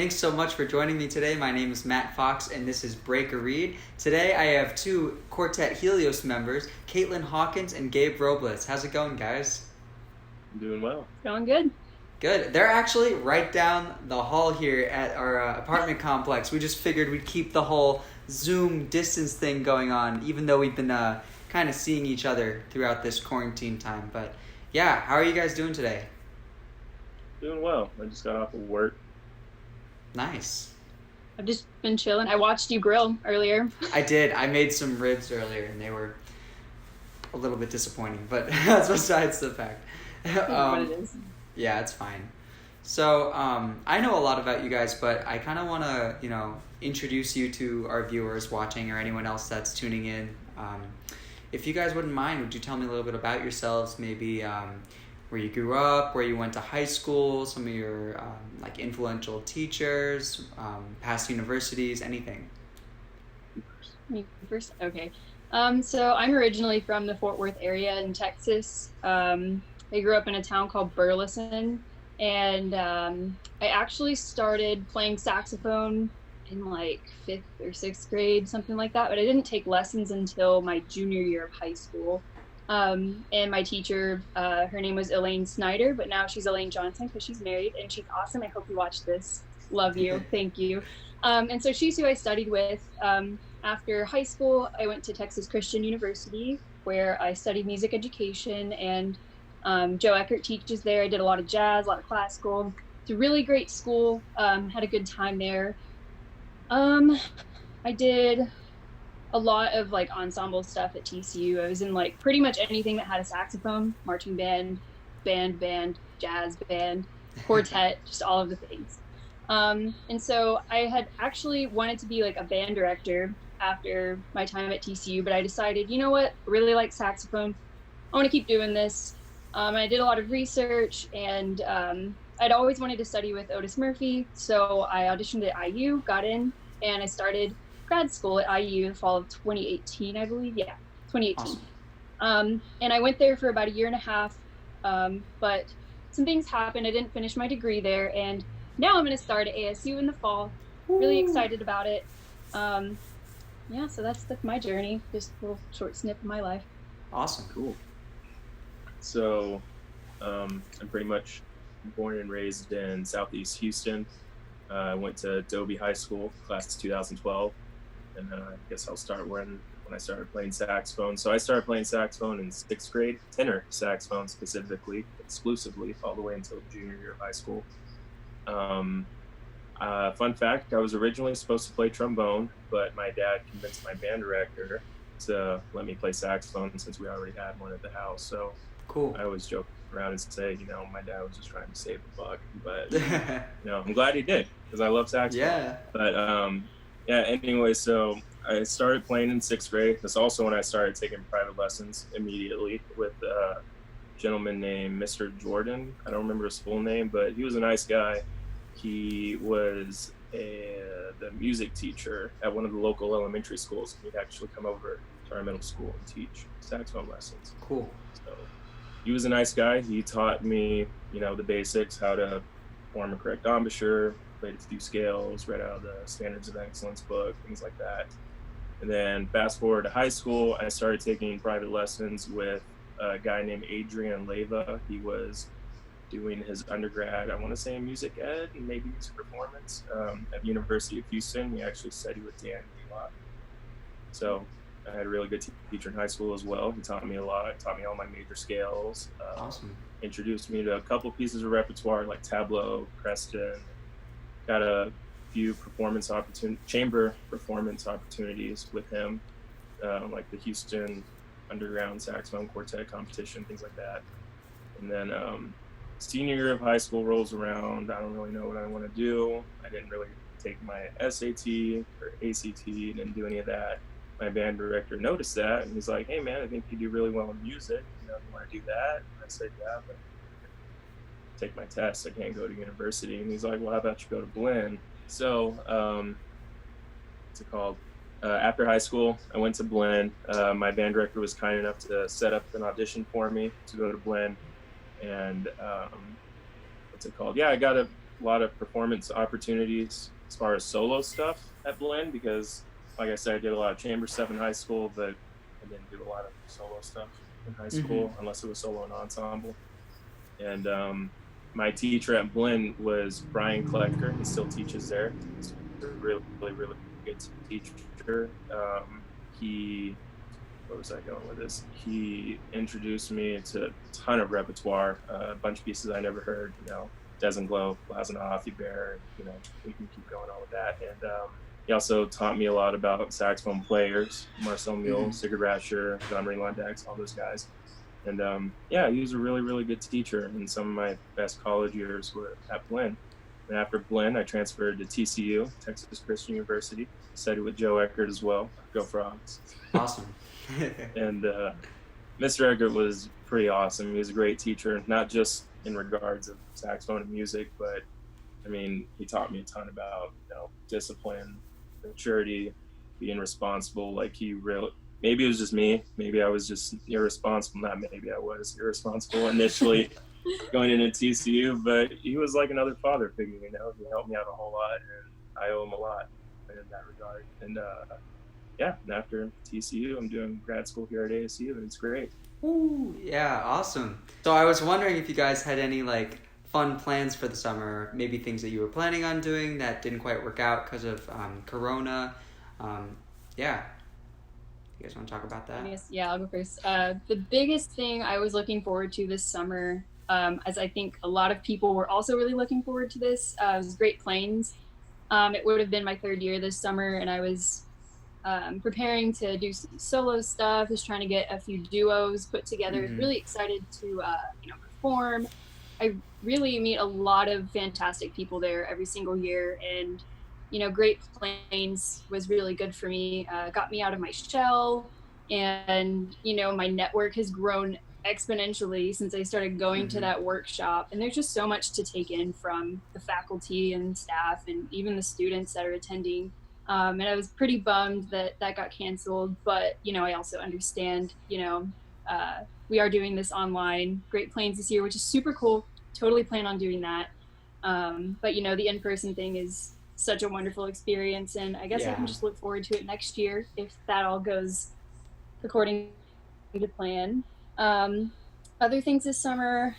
Thanks so much for joining me today. My name is Matt Fox, and this is Break a Read. Today I have two Quartet Helios members, Catelyn Hawkins and Gabe Robles. How's it going, guys? I'm doing well. Going good. Good. They're actually right down the hall here at our apartment complex. We just figured we'd keep the whole Zoom distance thing going on, even though we've been kind of seeing each other throughout this quarantine time. But yeah, how are you guys doing today? Doing well. I just got off of work. Nice. I've just been chilling. I watched you grill earlier. I did. I made some ribs earlier, and they were a little bit disappointing, but that's besides the fact. What it is. Yeah, it's fine. So I know a lot about you guys, but I kind of want to, introduce you to our viewers watching or anyone else that's tuning in. If you guys wouldn't mind, would you tell me a little bit about yourselves? Maybe where you grew up, where you went to high school, some of your influential teachers, past universities, anything. Me first? Okay. So I'm originally from the Fort Worth area in Texas. I grew up in a town called Burleson, and I actually started playing saxophone in 5th or 6th grade, something like that, but I didn't take lessons until my junior year of high school. And my teacher, her name was Elaine Snyder, but now she's Elaine Johnson because she's married and she's awesome. I hope you watch this. Love you. Thank you. And so she's who I studied with. After high school, I went to Texas Christian University where I studied music education, and Joe Eckert teaches there. I did a lot of jazz, a lot of classical. It's a really great school. Had a good time there. I did a lot of ensemble stuff at TCU. I was in pretty much anything that had a saxophone, marching band, band, jazz band, quartet, just all of the things. And so I had actually wanted to be a band director after my time at TCU, but I decided, you know what, I really like saxophone. I want to keep doing this. I did a lot of research, and I'd always wanted to study with Otis Murphy, so I auditioned at IU, got in, and I started grad school at IU in the fall of 2018, I believe. Yeah, 2018. Awesome. And I went there for about a year and a half, but some things happened. I didn't finish my degree there, and now I'm going to start at ASU in the fall. Really excited about it. Yeah, so that's my journey. Just a little short snip of my life. Awesome. Cool. So I'm pretty much born and raised in Southeast Houston. I went to Adobe High School, class of 2012. And I guess I'll start when I started playing saxophone. So I started playing saxophone in 6th grade, tenor saxophone specifically, exclusively, all the way until junior year of high school. Fun fact, I was originally supposed to play trombone, but my dad convinced my band director to let me play saxophone since we already had one at the house. So cool. I always joke around and say, my dad was just trying to save the buck. But, I'm glad he did because I love saxophone. Yeah. But, anyway, so I started playing in 6th grade. That's also when I started taking private lessons immediately with a gentleman named Mr. Jordan. I don't remember his full name, but he was a nice guy. He was the music teacher at one of the local elementary schools. He'd actually come over to our middle school and teach saxophone lessons. Cool. So he was a nice guy. He taught me, the basics, how to form a correct embouchure, played a few scales, read out of the Standards of Excellence book, things like that. And then fast forward to high school, I started taking private lessons with a guy named Adrian Leyva. He was doing his undergrad, I want to say in music ed and maybe music performance at the University of Houston. He actually studied with Dan Wheelock. So I had a really good teacher in high school as well. He taught me a lot, taught me all my major scales. Awesome. Introduced me to a couple pieces of repertoire like tableau, Creston. Got a few chamber performance opportunities with him, like the Houston Underground Saxophone Quartet competition, things like that. And then senior year of high school rolls around. I don't really know what I want to do. I didn't really take my SAT or ACT, didn't do any of that. My band director noticed that, and he's like, "Hey man, I think you do really well in music. You want to do that?" And I said, "Yeah, but take my test. I can't go to university." And he's like, "Well, how about you go to Blinn?" So, what's it called? After high school, I went to Blinn. My band director was kind enough to set up an audition for me to go to Blinn. And what's it called? Yeah, I got a a lot of performance opportunities as far as solo stuff at Blinn because, like I said, I did a lot of chamber stuff in high school, but I didn't do a lot of solo stuff in high school unless it was solo and ensemble. And my teacher at Blinn was Brian Klecker. He still teaches there. He's a really, really, really good teacher. Where was I going with this? He introduced me to a ton of repertoire, a bunch of pieces I never heard, Desmond Glow, Blazanoff, Bear, we can keep going on with that. And he also taught me a lot about saxophone players, Marcel Mule, Sigurd Rascher, Jean-Marie Londax, all those guys. And he was a really, really good teacher, and some of my best college years were at Blinn. And after Blinn, I transferred to TCU, Texas Christian University, studied with Joe Eckert as well. Go Frogs. Awesome. And Mr. Eckert was pretty awesome. He was a great teacher, not just in regards of saxophone and music, but he taught me a ton about discipline, maturity, being responsible. Maybe it was just me. Maybe I was just irresponsible. Not maybe I was irresponsible initially going into TCU, but he was like another father figure. He helped me out a whole lot, and I owe him a lot in that regard. And and after TCU, I'm doing grad school here at ASU, and it's great. Ooh, yeah, awesome. So I was wondering if you guys had any fun plans for the summer, maybe things that you were planning on doing that didn't quite work out because of Corona. You guys want to talk about that? I'll go first. The biggest thing I was looking forward to this summer, as I think a lot of people were also really looking forward to this, was Great Plains. It would have been my third year this summer, and I was preparing to do some solo stuff, just trying to get a few duos put together. Really excited to perform. I really meet a lot of fantastic people there every single year, and Great Plains was really good for me. Got me out of my shell, and my network has grown exponentially since I started going to that workshop. And there's just so much to take in from the faculty and staff, and even the students that are attending. And I was pretty bummed that got canceled, but I also understand. We are doing this online, Great Plains this year, which is super cool. Totally plan on doing that. But the in-person thing is such a wonderful experience, and I guess I can just look forward to it next year if that all goes according to plan. Other things this summer,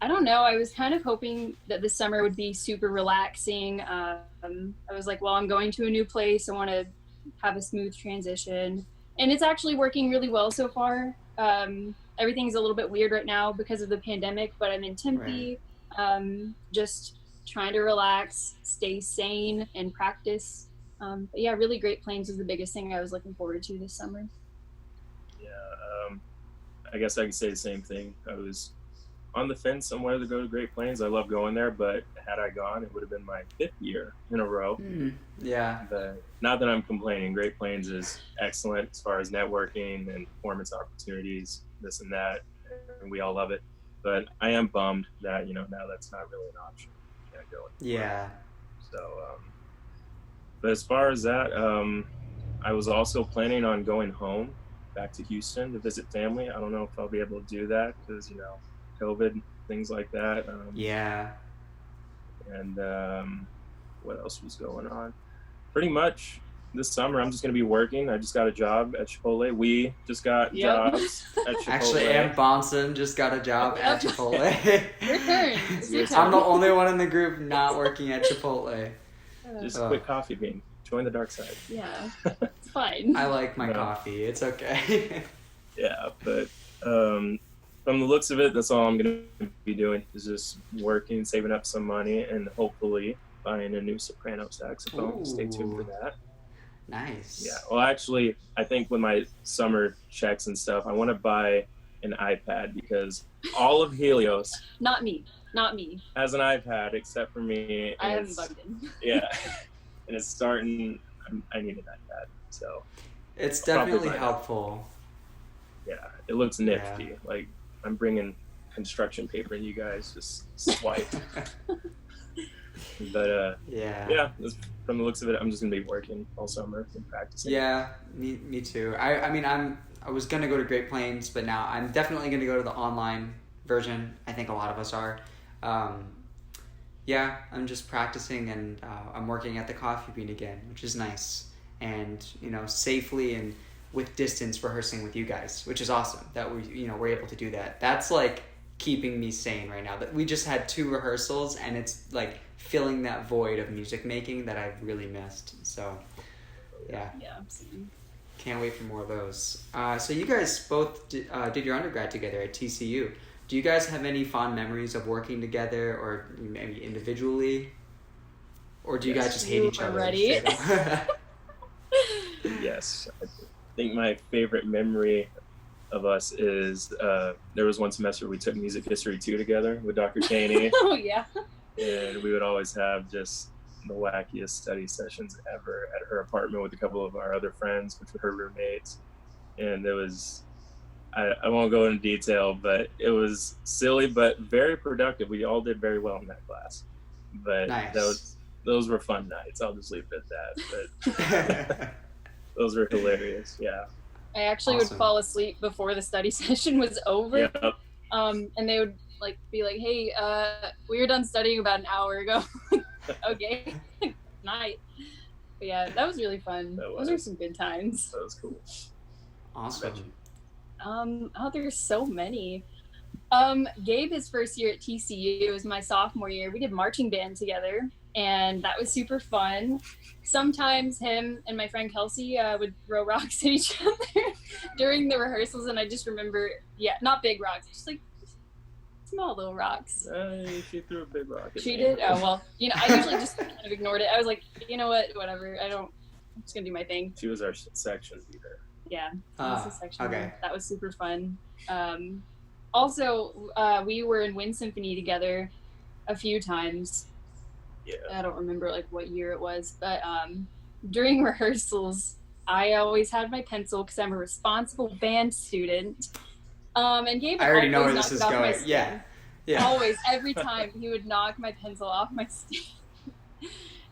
I don't know. I was kind of hoping that this summer would be super relaxing. I was like, well, I'm going to a new place. I want to have a smooth transition, and it's actually working really well so far. Everything's a little bit weird right now because of the pandemic, but I'm in Tempe, just trying to relax, stay sane, and practice. But really Great Plains was the biggest thing I was looking forward to this summer. I guess I could say the same thing. I was on the fence on whether to go to Great Plains. I love going there, but had I gone, it would have been my 5th year in a row. But not that I'm complaining. Great Plains is excellent as far as networking and performance opportunities, this and that, and we all love it. But I am bummed that now that's not really an option. Can't go anymore. So, but as far as that, I was also planning on going home back to Houston to visit family. I don't know if I'll be able to do that because COVID, things like that. And what else was going on? Pretty much this summer, I'm just going to be working. I just got a job at Chipotle. We just got jobs at Chipotle. Actually, Ann Bonson just got a job at Chipotle. Your turn. It's your turn. I'm the only one in the group not working at Chipotle. Just quit Coffee Bean. Join the dark side. Yeah, it's fine. I like my coffee. It's okay. But from the looks of it, that's all I'm going to be doing is just working, saving up some money, and hopefully buying a new soprano saxophone. Ooh. Stay tuned for that. Nice. Yeah. Well, actually, I think with my summer checks and stuff, I want to buy an iPad because all of Helios Not me. has an iPad except for me. I haven't bugged in. Yeah. And it's starting. I need an iPad, so it's definitely helpful. Yeah, it looks nifty. Like I'm bringing construction paper, and you guys just swipe. But from the looks of it, I'm just gonna be working all summer and practicing. Yeah, me too. I was gonna go to Great Plains, but now I'm definitely gonna go to the online version. I think a lot of us are. Yeah, I'm just practicing, and I'm working at the Coffee Bean again, which is nice. And safely and with distance rehearsing with you guys, which is awesome that we're able to do that. That's like keeping me sane right now. That we just had 2 rehearsals, and it's like filling that void of music making that I've really missed. So yeah. Can't wait for more of those. So you guys both did your undergrad together at TCU. Do you guys have any fond memories of working together, or maybe individually? Or do you guys just hate each other? Already. Yes. I think my favorite memory of us is there was one semester we took Music History 2 together with Dr. Caney. Oh, yeah. And we would always have just the wackiest study sessions ever at her apartment with a couple of our other friends, which were her roommates. And it was, I won't go into detail, but it was silly but very productive. We all did very well in that class. But nice. those were fun nights. I'll just leave it at that. But those were hilarious. Yeah. I actually would fall asleep before the study session was over. Yep. And they would be like, hey, we were done studying about an hour ago. Okay. Night. But yeah, that was really fun. Those are some good times. That was cool. Awesome. There's so many. Gabe, his first year at TCU, was my sophomore year. We did marching band together, and that was super fun. Sometimes him and my friend Kelsey would throw rocks at each other during the rehearsals, and I just remember, not big rocks, just like small little rocks. She threw a big rock at She me. did? Oh, well, I usually just kind of ignored it. I was like, you know what, whatever, I'm just gonna do my thing. She was our section leader. Yeah, that was a section okay. leader. That was super fun. Also, we were in Wind Symphony together a few times. Yeah. I don't remember what year it was, but during rehearsals, I always had my pencil because I'm a responsible band student. And Gabe I already know where knock this is it off going. my stand. Yeah. Always, every time he would knock my pencil off my stand.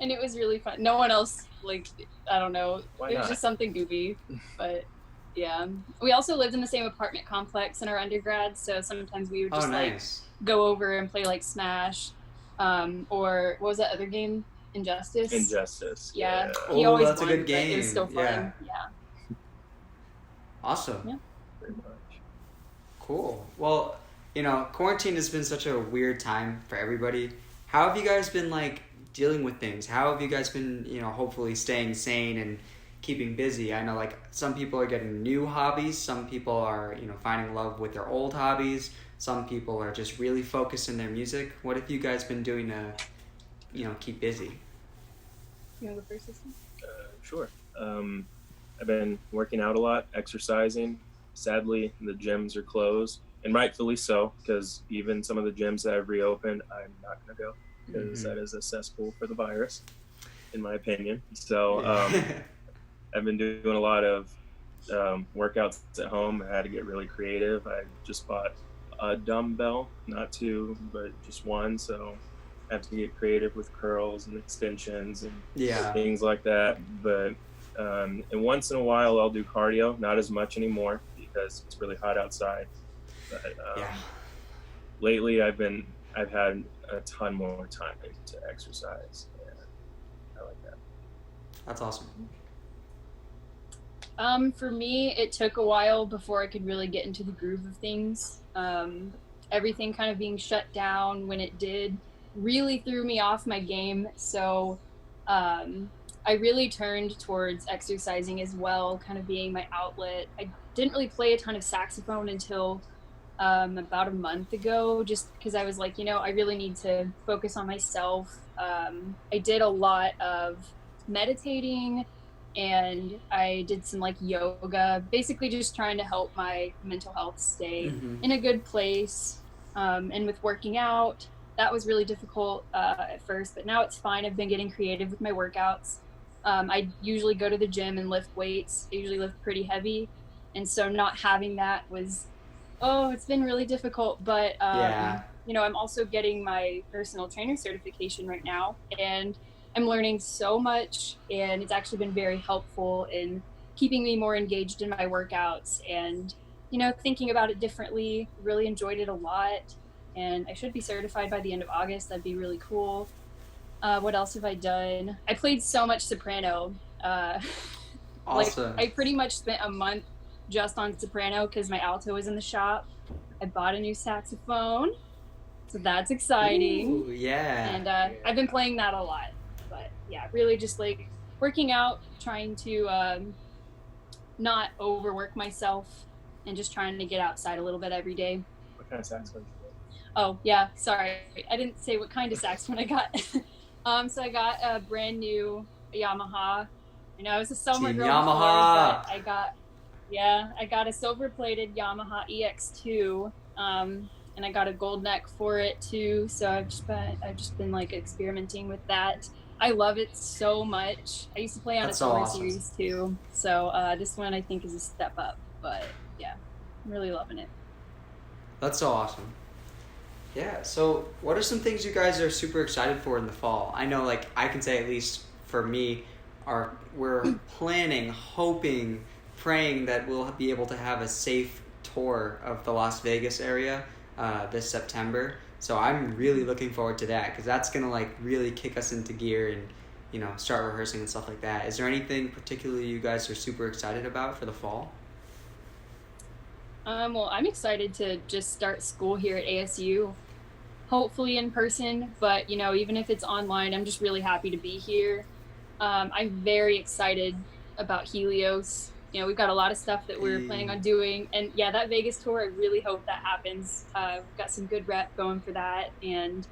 And it was really fun. No one else, I don't know. It was just something goofy, but yeah. We also lived in the same apartment complex in our undergrad, so sometimes we would just go over and play Smash, or what was that other game? Injustice. Yeah. He always that's won, a good game. But it was still fun. Yeah. Awesome. Yeah. Pretty much. Cool. Well, quarantine has been such a weird time for everybody. How have you guys been dealing with things? How have you guys been, hopefully staying sane and keeping busy? I know some people are getting new hobbies, some people are finding love with their old hobbies, some people are just really focused in their music. What have you guys been doing to keep busy? You want to go first this one? Sure. I've been working out a lot, exercising. Sadly, the gyms are closed, and rightfully so, because even some of the gyms that have reopened, I'm not going to go because that is a cesspool for the virus, in my opinion. So I've been doing a lot of workouts at home. I had to get really creative. I just bought a dumbbell, not 2, but just 1. So I have to get creative with curls and extensions and things like that. But and once in a while, I'll do cardio. Not as much anymore because it's really hot outside. But lately, I've had a ton more time to exercise. And I like that. That's awesome. For me, it took a while before I could really get into the groove of things. Everything kind of being shut down when it did really threw me off my game. So I really turned towards exercising as well, kind of being my outlet. I didn't really play a ton of saxophone until about a month ago, just because I was like, I really need to focus on myself. I did a lot of meditating, and I did some yoga, basically just trying to help my mental health stay in a good place. And with working out, that was really difficult at first, but now it's fine. I've been getting creative with my workouts. I usually go to the gym and lift weights. I usually lift pretty heavy. And so not having that was, it's been really difficult. But, I'm also getting my personal trainer certification right now, and I'm learning so much, and it's actually been very helpful in keeping me more engaged in my workouts and, thinking about it differently. Really enjoyed it a lot. and I should be certified by the end of August. That'd be really cool. What else have I done? I played so much soprano. Awesome. I pretty much spent a month just on soprano because my alto was in the shop. I bought a new saxophone, so that's exciting. Ooh, yeah. And I've been playing that a lot. But yeah, really just like working out, trying to not overwork myself, and just trying to get outside a little bit every day. What kind of saxophone do you play? Oh yeah, sorry, I didn't say what kind of saxophone I got. So I got a brand new Yamaha. I know I was a summer Team girl Yamaha. before, but I got a silver-plated Yamaha EX2, and I got a gold neck for it too. So I've just been like experimenting with that. I love it so much. I used to play on a summer series too, so this one I think is a step up. But yeah, I'm really loving it. That's so awesome. Yeah, so what are some things you guys are super excited for in the fall? I know, like, I can say at least for me, we're planning, hoping, praying that we'll be able to have a safe tour of the Las Vegas area this September. So I'm really looking forward to that because that's going to, like, really kick us into gear and, you know, start rehearsing and stuff like that. Is there anything particularly you guys are super excited about for the fall? Well, I'm excited to just start school here at ASU, hopefully in person, but you know, even if it's online, I'm just really happy to be here. I'm very excited about Helios. You know, we've got a lot of stuff that we're planning on doing, and yeah, that Vegas tour, I really hope that happens. We've got some good rep going for that, and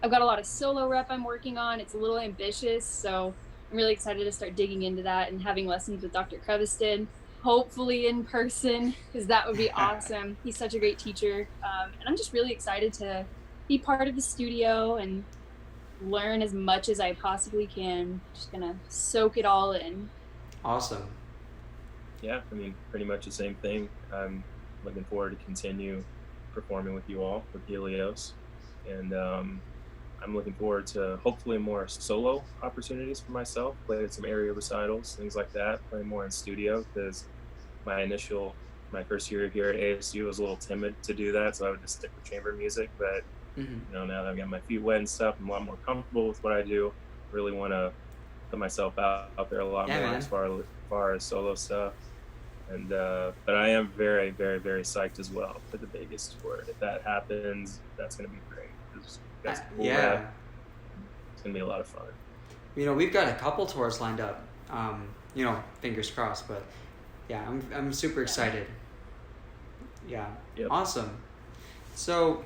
I've got a lot of solo rep I'm working on. It's a little ambitious, so I'm really excited to start digging into that and having lessons with Dr. Creviston. Hopefully in person, because that would be awesome. He's such a great teacher. And I'm just really excited to be part of the studio and learn as much as I possibly can. Just gonna soak it all in. Awesome. Yeah, I mean, pretty much the same thing. I'm looking forward to continue performing with you all with Helios. And I'm looking forward to hopefully more solo opportunities for myself, play some area recitals, things like that, play more in studio because my first year here at ASU was a little timid to do that, so I would just stick with chamber music. But you know, now that I've got my feet wet and stuff, I'm a lot more comfortable with what I do. Really want to put myself out there a lot more as far as solo stuff. And but I am very, very, very psyched as well for the Vegas tour. If that happens, that's going to be great. Yeah, it's going to be a lot of fun. You know, we've got a couple tours lined up. You know, fingers crossed, but yeah, I'm super excited. Yeah. Yep. Awesome. So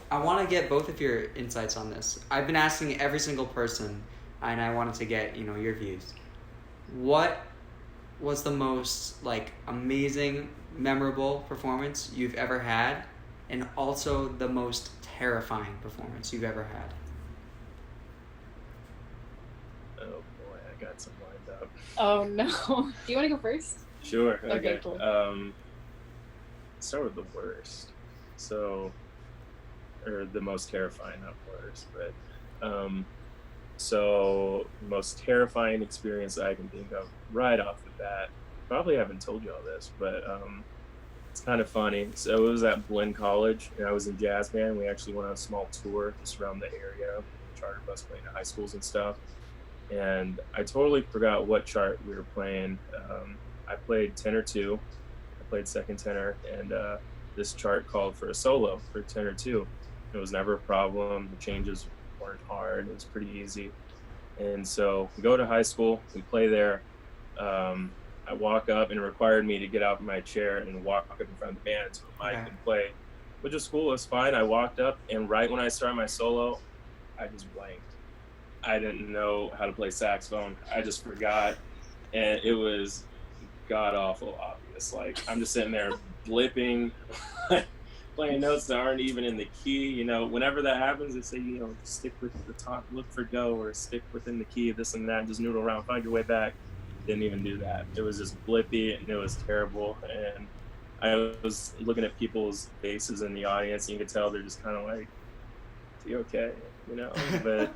I want to get both of your insights on this. I've been asking every single person, and I wanted to get, you know, your views. What was the most, like, amazing, memorable performance you've ever had, and also the most terrifying performance you've ever had? Oh boy, I got some lined up. Oh no. Do you want to go first? Sure. Okay, cool. Let's start with the worst. So, or the most terrifying, not worst, but so most terrifying experience I can think of right off the bat. Probably haven't told you all this, but it's kind of funny. So it was at Blinn College, and I was in jazz band. We actually went on a small tour just around the area, charter bus playing at high schools and stuff. And I totally forgot what chart we were playing. I played tenor 2. I played second tenor, and this chart called for a solo for tenor 2. It was never a problem. The changes weren't hard. It was pretty easy. And so we go to high school. We play there. I walk up, and it required me to get out of my chair and walk up in front of the band so I could play, which is cool. It's fine. I walked up, and right when I started my solo, I just blanked. I didn't know how to play saxophone. I just forgot, and it was god-awful obvious. Like, I'm just sitting there blipping, playing notes that aren't even in the key. You know, whenever that happens, they say, you know, stick with the top, look for go, or stick within the key, this and that, just noodle around, find your way back. Didn't even do that. It was just blippy, and it was terrible. And I was looking at people's faces in the audience, and you could tell they're just kind of like, "Is he okay?" You know. But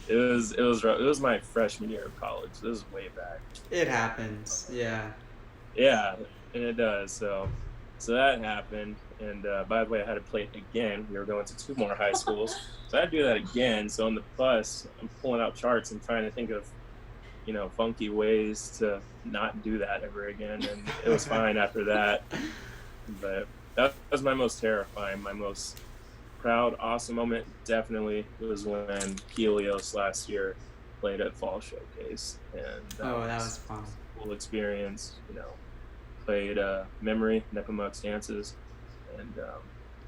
it was rough. It was my freshman year of college. This was way back. It happens. Yeah. Yeah, and it does. So that happened, And by the way, I had to play it again. We were going to 2 more high schools. So I had to do that again. So on the bus, I'm pulling out charts and trying to think of, funky ways to not do that ever again. And it was fine after that. But that was my most terrifying, my most proud, awesome moment. Definitely was when Helios last year played at Fall Showcase. And that was fun. Cool experience, played Memory, Nepomuk's dances. And the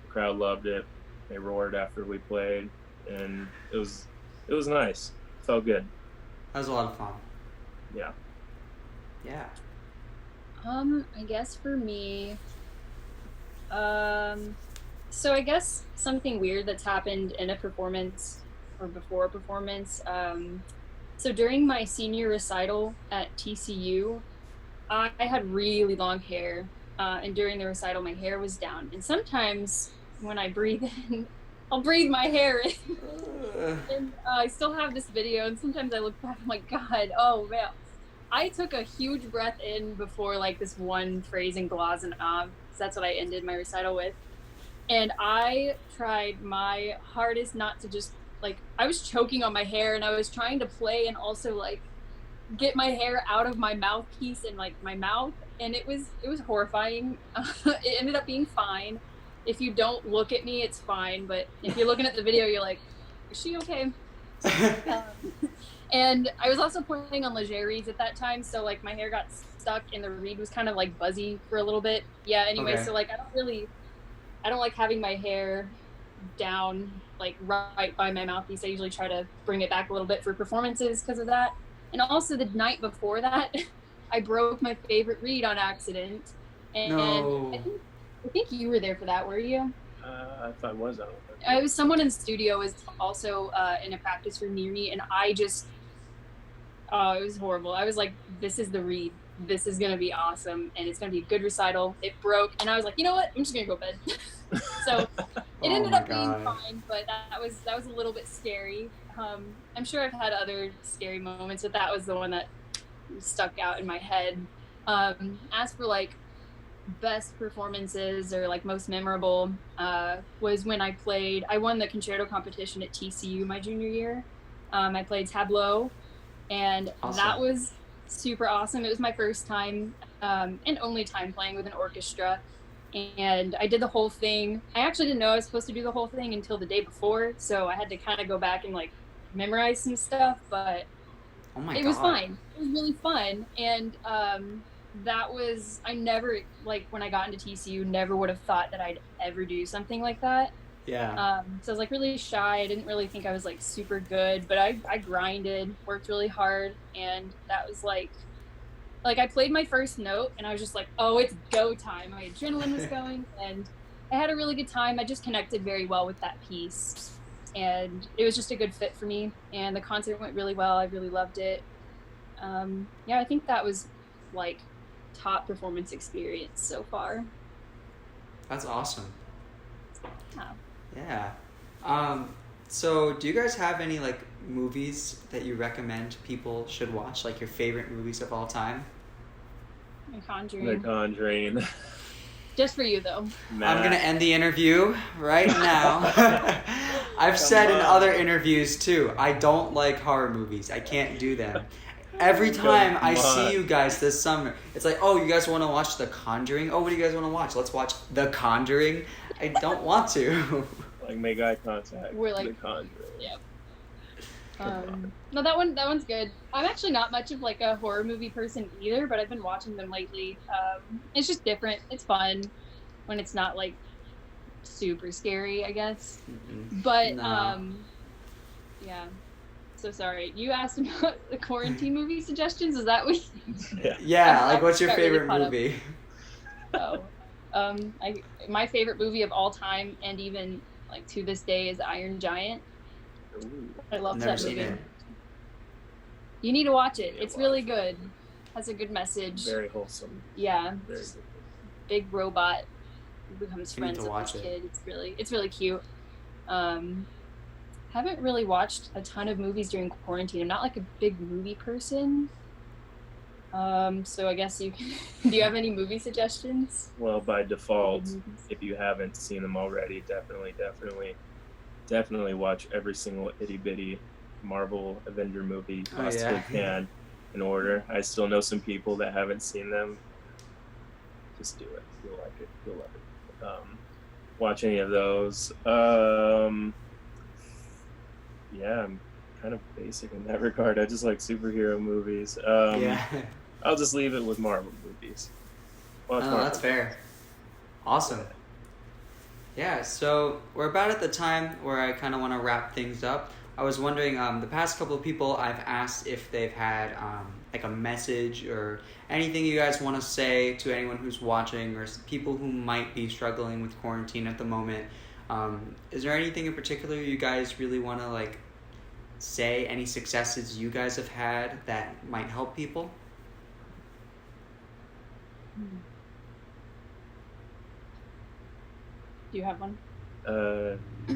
crowd loved it. They roared after we played, and it was nice. Felt good. That was a lot of fun. Yeah. Yeah. I guess for me, so I guess something weird that's happened in a performance or before a performance. So during my senior recital at TCU, I had really long hair. And during the recital, my hair was down. And sometimes when I breathe in, I'll breathe my hair in. And I still have this video. And sometimes I look back, I'm like, God, oh man. I took a huge breath in before like this one phrase in Gloss and Ob. So that's what I ended my recital with. And I tried my hardest not to just I was choking on my hair and I was trying to play and also get my hair out of my mouthpiece and my mouth. And it was horrifying. It ended up being fine. If you don't look at me, it's fine. But if you're looking at the video, you're like, is she okay? And I was also playing on leger reeds at that time. So my hair got stuck and the reed was kind of buzzy for a little bit. Yeah. Anyway, okay. So I don't like having my hair down right by my mouthpiece. I usually try to bring it back a little bit for performances because of that. And also the night before that, I broke my favorite reed on accident. And no. I think you were there for that, were you? I thought I was. I was someone in the studio was also in a practice room near me, and I just, it was horrible. I was like, this is the reed. This is going to be awesome, and it's going to be a good recital. It broke, and I was like, you know what? I'm just going to go to bed. So it ended up being fine, but that was a little bit scary. I'm sure I've had other scary moments, but that was the one that stuck out in my head. As for best performances or most memorable, was when I won the concerto competition at TCU my junior year. I played tableau, and awesome. That was super awesome. It was my first time and only time playing with an orchestra, and I did the whole thing. I actually didn't know I was supposed to do the whole thing until the day before, so I had to kind of go back and memorize some stuff, but it was fine. It was really fun. And that was, I never, when I got into TCU, never would have thought that I'd ever do something like that. Yeah. So I was really shy. I didn't really think I was super good, but I grinded, worked really hard, and that was I played my first note and I was just oh, it's go time. My adrenaline was going and I had a really good time. I just connected very well with that piece. And it was just a good fit for me, and the concert went really well. I really loved it. Yeah, I think that was top performance experience so far. That's awesome. Yeah. Yeah. So do you guys have any movies that you recommend people should watch, your favorite movies of all time? The Conjuring. The Conjuring. Just for you, though. Nah. I'm going to end the interview right now. I've said in other interviews, too, I don't like horror movies. I can't do them. Every time I see you guys this summer, it's oh, you guys want to watch The Conjuring? Oh, what do you guys want to watch? Let's watch The Conjuring. I don't want to. Make eye contact. We're The Conjuring. Yep. No, that one's good. I'm actually not much of a horror movie person either, but I've been watching them lately. It's just different. It's fun when it's not super scary, I guess. But no. Yeah. So sorry. You asked about the quarantine movie suggestions. Is that what? Yeah. What's your favorite movie? My favorite movie of all time, and even to this day, is Iron Giant. Ooh. I love that movie. You need to watch it. It's really good. Has a good message. Very wholesome. Yeah. Very good. Big robot who becomes friends with watch this it. kid. It's really cute. Haven't really watched a ton of movies during quarantine. I'm not a big movie person. So I guess do you have any movie suggestions? Well, by default, if you haven't seen them already, definitely watch every single itty bitty Marvel Avenger movie you possibly can in order. I still know some people that haven't seen them. Just do it. You'll like it. You'll love it. Watch any of those. Yeah, I'm kind of basic in that regard. I just like superhero movies. I'll just leave it with Marvel movies. Marvel. That's fair. Awesome. Yeah, so we're about at the time where I kind of want to wrap things up. I was wondering, the past couple of people I've asked if they've had like a message or anything you guys want to say to anyone who's watching or people who might be struggling with quarantine at the moment. Is there anything in particular you guys really want to like say? Any successes you guys have had that might help people? Do you have one?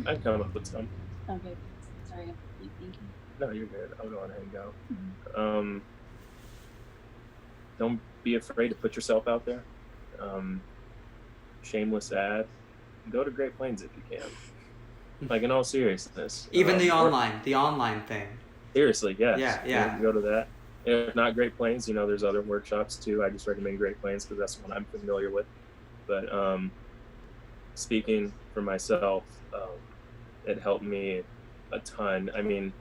I'd come up with some. Okay. Sorry, keep thinking. No, you're good. I'll go on ahead and go. Mm-hmm. Don't be afraid to put yourself out there. Shameless ad. Go to Great Plains if you can. Like, in all seriousness. Even the online thing. Seriously, yes. Yeah. Go to that. If not Great Plains, there's other workshops too. I just recommend Great Plains because that's the one I'm familiar with. But speaking for myself, it helped me a ton. I mean,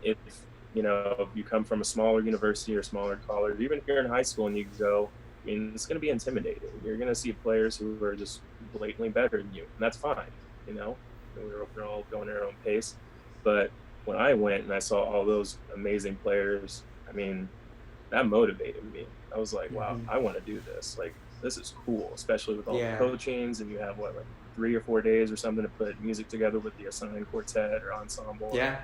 if you come from a smaller university or smaller college, even here in high school and you go, I mean, it's going to be intimidating. You're going to see players who are just blatantly better than you, and that's fine. We're all going at our own pace. But when I went and I saw all those amazing players, I mean, that motivated me. I was like, wow, I want to do this. Like, this is cool, especially with all the coachings, and you have like 3 or 4 days or something to put music together with the assigned quartet or ensemble. Yeah.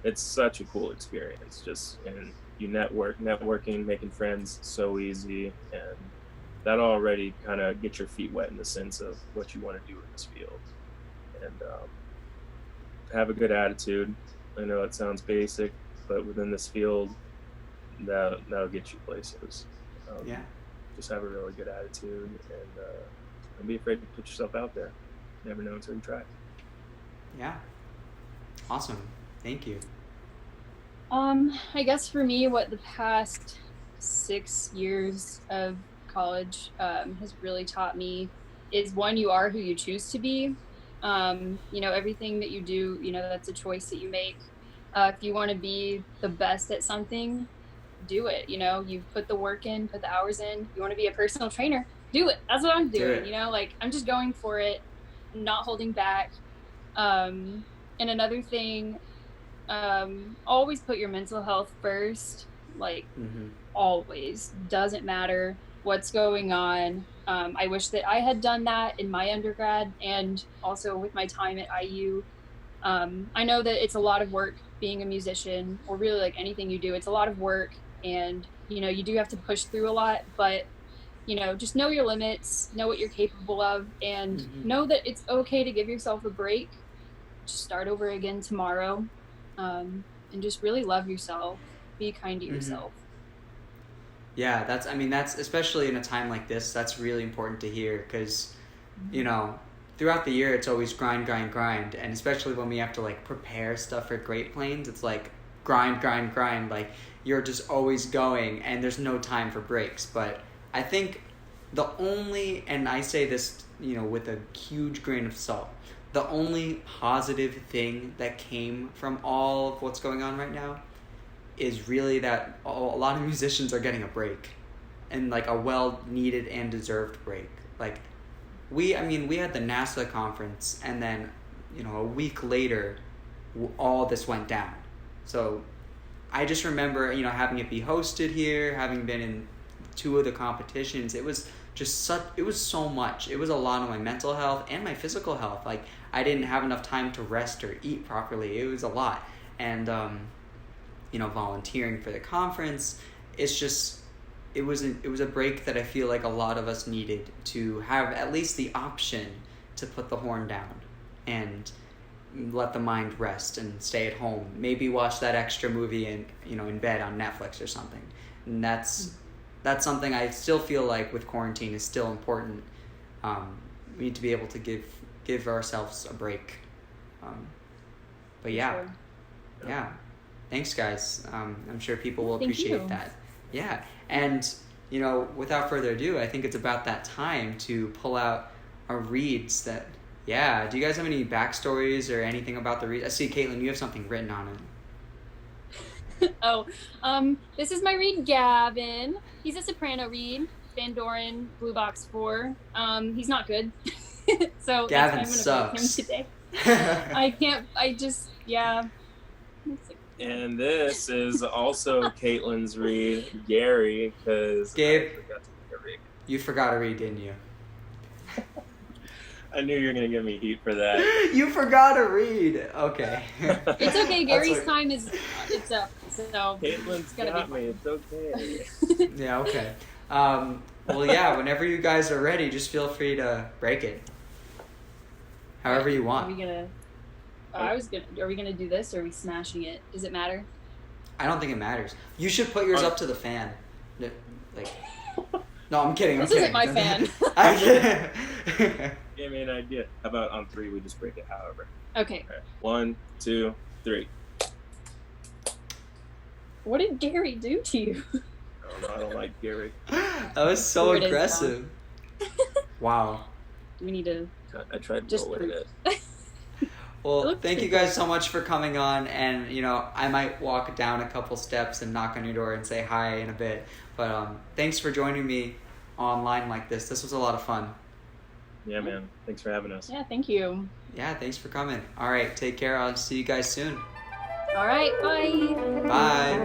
It's such a cool experience. And you networking, making friends so easy, and that already kind of gets your feet wet in the sense of what you want to do in this field. And have a good attitude. I know it sounds basic, but within this field, that'll get you places. Just have a really good attitude, and don't be afraid to put yourself out there. Never know until you try. Yeah. Awesome. Thank you. I guess for me, what the past 6 years of college has really taught me is, one, you are who you choose to be. Everything that you do, that's a choice that you make. If you want to be the best at something, do it. You've put the work in, put the hours in. You want to be a personal trainer, do it. That's what I'm doing. I'm just going for it, not holding back. And another thing, always put your mental health first. Always. Doesn't matter what's going on. I wish that I had done that in my undergrad and also with my time at IU. I know that it's a lot of work being a musician, or really like anything you do. It's a lot of work, and you do have to push through a lot, but just know your limits, know what you're capable of, and know that it's okay to give yourself a break. Just start over again tomorrow, and just really love yourself. Be kind to yourself. Yeah, that's especially in a time like this, that's really important to hear, because throughout the year it's always grind, and especially when we have to like prepare stuff for Great Plains, it's like grind, like you're just always going and there's no time for breaks. But I think and I say this with a huge grain of salt, the only positive thing that came from all of what's going on right now is really that a lot of musicians are getting a break, and like a well needed and deserved break. Like we had the NASA conference, and then a week later all this went down. So I just remember having it be hosted here, having been in 2 of the competitions. It was just it was so much. It was a lot on my mental health and my physical health. Like I didn't have enough time to rest or eat properly. It was a lot. And volunteering for the conference, it was a break that I feel like a lot of us needed, to have at least the option to put the horn down and let the mind rest and stay at home, maybe watch that extra movie in bed on Netflix or something. And that's something I still feel like with quarantine is still important. We need to be able to give ourselves a break. But yeah, Sure. yeah. Thanks, guys. I'm sure people will Thank appreciate you. that. Yeah, and without further ado, I think it's about that time to pull out our reads. That do you guys have any backstories or anything about the read? I see, Catelyn, you have something written on it. This is my read, Gavin. He's a soprano read, Vandoran, Blue Box 4. He's not good. So Gavin that's why I'm gonna sucks. break him today. And this is also Catelyn's read, Gary, because Gabe, I forgot to make a read. you forgot to read, didn't you? I knew you were gonna give me heat for that. You forgot to read. Okay. It's okay. Gary's okay. time it's up. So Caitlin's got me. It's okay. Yeah. Okay. Well, yeah. Whenever you guys are ready, just feel free to break it. However you want. Are we gonna? Are we gonna do this, or are we smashing it? Does it matter? I don't think it matters. You should put yours up to the fan. No, I'm kidding. This isn't my fan. I'm kidding. Give me an idea. How about on 3 we just break it however? Okay. All right. 1, 2, 3. What did Gary do to you? I don't know. I don't like Gary. That was so Here it is, aggressive. Wow. Do we need to? I tried Just rolling it. Well, thank you guys so much for coming on, and I might walk down a couple steps and knock on your door and say hi in a bit. But thanks for joining me online like this. This was a lot of fun. Yeah, man. Thanks for having us. Yeah, thank you. Yeah, thanks for coming. All right, take care. I'll see you guys soon. All right, bye. Bye.